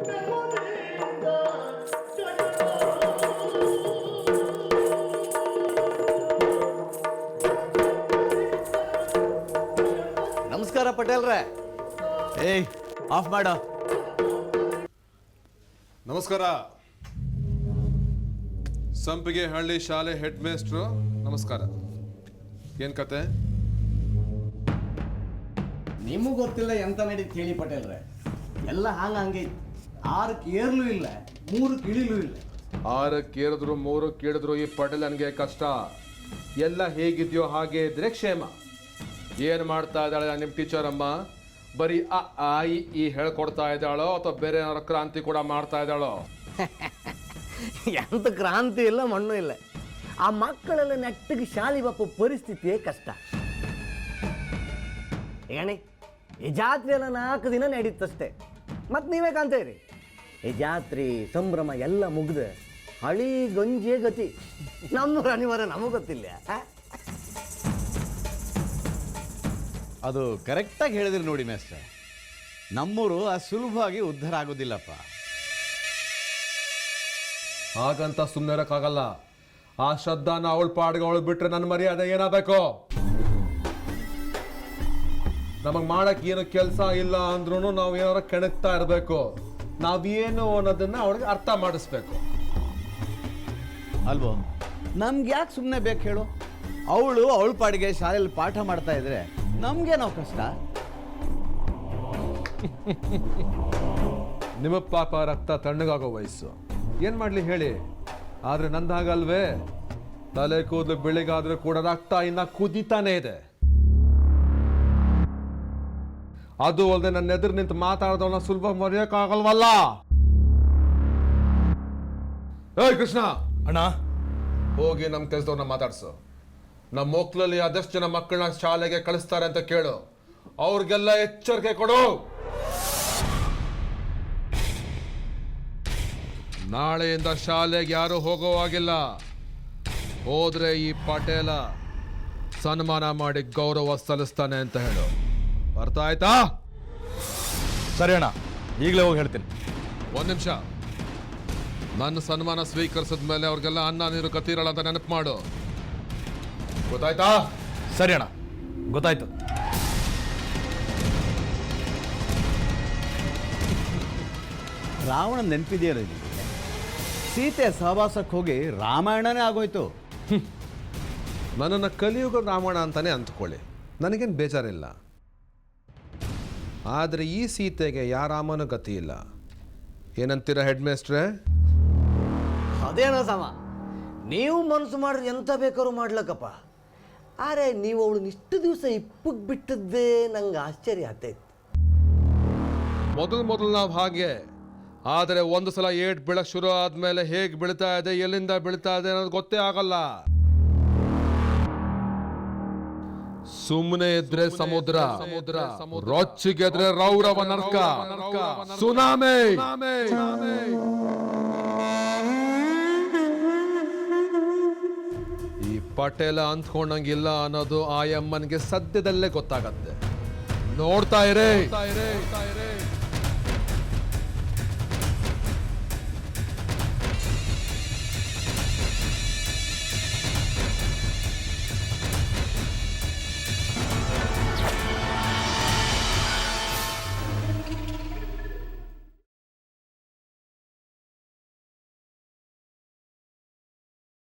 ನಮಸ್ಕಾರ ಪಟೇಲ್ರೆ. ಏಯ್ ಆಫ್ ಮಾಡೋ. ನಮಸ್ಕಾರ. ಸಂಪಿಗೆ ಹಳ್ಳಿ ಶಾಲೆ ಹೆಡ್ ಮೇಸ್ಟ್ರು ನಮಸ್ಕಾರ. ಏನ್ ಕತೆ? ನಿಮಗೂ ಗೊತ್ತಿಲ್ಲ ಎಂತ ನಡೀತು ಹೇಳಿ ಪಟೇಲ್ರೆ. ಎಲ್ಲ ಹಂಗೆ 6ಕ್ಕೆ ಏರ್ಲೂ ಇಲ್ಲ 3ಕ್ಕೆ ಇಳಿಲೂ ಇಲ್ಲ. 6ಕ್ಕೆ ಏರಿದ್ರು 3ಕ್ಕೆ ಇಳಿದ್ರು ಈ ಪಟೇಲನ್ಗೆ ಕಷ್ಟ. ಎಲ್ಲ ಹೇಗಿದ್ಯೋ ಹಾಗೆ ಇದ್ರೆ ಕ್ಷೇಮ. ಏನು ಮಾಡ್ತಾ ಇದ್ದಾಳೆ ನಿಮ್ಮ ಟೀಚರ್ ಅಮ್ಮ? ಬರೀ ಈ ಹೇಳ್ಕೊಡ್ತಾ ಇದ್ದಾಳೋ ಅಥವಾ ಬೇರೆ ಏನಾದ್ರು ಕ್ರಾಂತಿ ಕೂಡ ಮಾಡ್ತಾ ಇದ್ದಾಳೋ? ಎಂತ ಕ್ರಾಂತಿ ಇಲ್ಲ ಮಣ್ಣು ಇಲ್ಲ. ಆ ಮಕ್ಕಳೆಲ್ಲ ನೆಟ್ಟಿಗೆ ಶಾಲೆ ಬಪ್ಪ ಪರಿಸ್ಥಿತಿಯೇ ಕಷ್ಟ. ಏಣಿ ಈ ಜಾತ್ರೆ ಎಲ್ಲ 4 ದಿನ ನಡೀತಷ್ಟೇ. ಮತ್ತು ನೀವೇ ಕಾಣ್ತೀರಿ ಈ ಜಾತ್ರೆ ಸಂಭ್ರಮ ಎಲ್ಲ ಮುಗ್ದು ಹಳಿ ಗಂಜೆ ಗತಿ. ನಮ್ಮ ಅನಿವಾರ್ಯ ನಮಗೆ ಗೊತ್ತಿಲ್ಲ. ಅದು ಕರೆಕ್ಟಾಗಿ ಹೇಳಿದ್ರಿ ನೋಡಿ ಮೇಸ್ಟರ್. ನಮ್ಮೂರು ಸುಲಭವಾಗಿ ಉದ್ಧಾರ ಆಗೋದಿಲ್ಲಪ್ಪ. ಹಾಗಂತ ಸುಮ್ಮನೆ ಇರೋಕ್ಕಾಗಲ್ಲ. ಆ ಶ್ರದ್ಧಾನ ಅವಳ ಪಾಡ್ಗೆ ಅವಳು ಬಿಟ್ರೆ ನನ್ನ ಮರ್ಯಾದೆ ಏನಾಗಬೇಕು? ನಮಗೆ ಮಾಡಕ್ಕೆ ಏನು ಕೆಲಸ ಇಲ್ಲ ಅಂದ್ರೂ ನಾವು ಏನಾದ್ರು ಕೆಣಕ್ತಾ ಇರಬೇಕು. ನಾವೇನು ಅನ್ನೋದನ್ನ ಅವಳಿಗೆ ಅರ್ಥ ಮಾಡಿಸ್ಬೇಕು ಅಲ್ವೋ? ನಮ್ಗೆ ಯಾಕೆ ಸುಮ್ಮನೆ ಬೇಕು ಹೇಳು? ಅವಳ ಪಾಡಿಗೆ ಶಾಲೆಯಲ್ಲಿ ಪಾಠ ಮಾಡ್ತಾ ಇದ್ರೆ ನಮ್ಗೇನೋ ಕಷ್ಟ. ನಿಮ್ಮ ಪಾಪ ರಕ್ತ ತಣ್ಣಗಾಗೋ ವಯಸ್ಸು, ಏನ್ ಮಾಡ್ಲಿ ಹೇಳಿ. ಆದ್ರೆ ನಂದಾಗಲ್ವೇ, ತಲೆ ಕೂದಲು ಬೆಳಿಗಾದ್ರೂ ಕೂಡ ರಕ್ತ ಇನ್ನ ಕುದಿತಾನೆ ಇದೆ. ಅದು ಅಲ್ಲದೆ ನನ್ನ ಎದುರು ನಿಂತು ಮಾತಾಡೋದನ್ನ ಸುಲಭ ಮರೆಯೋಕ್ಕಾಗಲ್ವಲ್ಲ. ಏಯ್ ಕೃಷ್ಣ ಅಣ್ಣ, ಹೋಗಿ ನಮ್ಮ ಕೆಲಸದವ್ರನ್ನ ಮಾತಾಡ್ಸು. ನಮ್ಮ ಮಕ್ಕಳಲ್ಲಿ ಅದೆಷ್ಟು ಜನ ಮಕ್ಕಳನ್ನ ಶಾಲೆಗೆ ಕಳಿಸ್ತಾರೆ ಅಂತ ಕೇಳು. ಅವ್ರಿಗೆಲ್ಲ ಎಚ್ಚರಿಕೆ ಕೊಡು. ನಾಳೆಯಿಂದ ಶಾಲೆಗೆ ಯಾರು ಹೋಗೋವಾಗಿಲ್ಲ. ಹೋದ್ರೆ ಈ ಪಟೇಲ ಸನ್ಮಾನ ಮಾಡಿ ಗೌರವ ಸಲ್ಲಿಸ್ತಾನೆ ಅಂತ ಹೇಳು. ಅರ್ಥ ಆಯ್ತಾ? ಸರಿ ಅಣ್ಣ, ಈಗಲೇ ಹೋಗಿ ಹೇಳ್ತೀನಿ. 1 ನಿಮಿಷ. ನನ್ನ ಸನ್ಮಾನ ಸ್ವೀಕರಿಸಿದ ಮೇಲೆ ಅವ್ರಿಗೆಲ್ಲ ಅನ್ನ ನೀರು ಗತಿರಲ್ಲ ಅಂತ ನೆನಪು ಮಾಡು. ಗೊತ್ತಾಯ್ತಾ? ಸರಿ ಅಣ್ಣ, ಗೊತ್ತಾಯ್ತು. ರಾವಣ ನೆನಪಿದೆಯಲ್ಲ ನಿಮಗೆ? ಸೀತೆ ಸಹವಾಸಕ್ಕೆ ಹೋಗಿ ರಾಮಾಯಣನೇ ಆಗೋಯ್ತು. ನನ್ನನ್ನು ಕಲಿಯುಗ ರಾವಣ ಅಂತಾನೆ ಅಂದ್ಕೊಳ್ಳಿ, ನನಗೇನು ಬೇಜಾರಿಲ್ಲ. ಆದರೆ ಈ ಸೀತೆಗೆ ಯಾರಾಮನೂ ಗತಿ ಇಲ್ಲ. ಏನಂತೀರ ಹೆಡ್ ಮೇಸ್ಟ್ರೇ? ಅದೇನೋ ಸಮ, ನೀವು ಮನಸ್ಸು ಮಾಡಿದ್ರೆ ಎಂತ ಬೇಕಾದ್ರೂ ಮಾಡ್ಲಕ್ಕಪ್ಪ. ಆದರೆ ನೀವು ಅವಳನ್ನ ಇಷ್ಟು ದಿವಸ ಇಪ್ಪಕ್ಕೆ ಬಿಟ್ಟದ್ದೇ ನಂಗೆ ಆಶ್ಚರ್ಯ ಆಗ್ತೈತೆ. ಮೊದಲು ನಾವು ಹಾಗೆ. ಆದರೆ ಒಂದು ಸಲ ಏಟ್ ಬೀಳಕ್ಕೆ ಶುರು ಆದಮೇಲೆ ಹೇಗೆ ಬೀಳ್ತಾ ಇದೆ, ಎಲ್ಲಿಂದ ಬೀಳ್ತಾ ಇದೆ ಅನ್ನೋದು ಗೊತ್ತೇ ಆಗಲ್ಲ. ಸುಮ್ಮನೆ ಇದ್ರೆ ಸಮುದ್ರ, ರೊಚ್ಚಿಗೆದ್ರೆ ರೌರವ ನರ್ಕ, ಸುನಾಮಿ. ಈ ಪಟೇಲ ಅಂದ್ಕೊಂಡಂಗಿಲ್ಲ ಅನ್ನೋದು ಆಯಮ್ಮನ್ಗೆ ಸದ್ಯದಲ್ಲೇ ಗೊತ್ತಾಗತ್ತೆ. ನೋಡ್ತಾ ಇರೇ.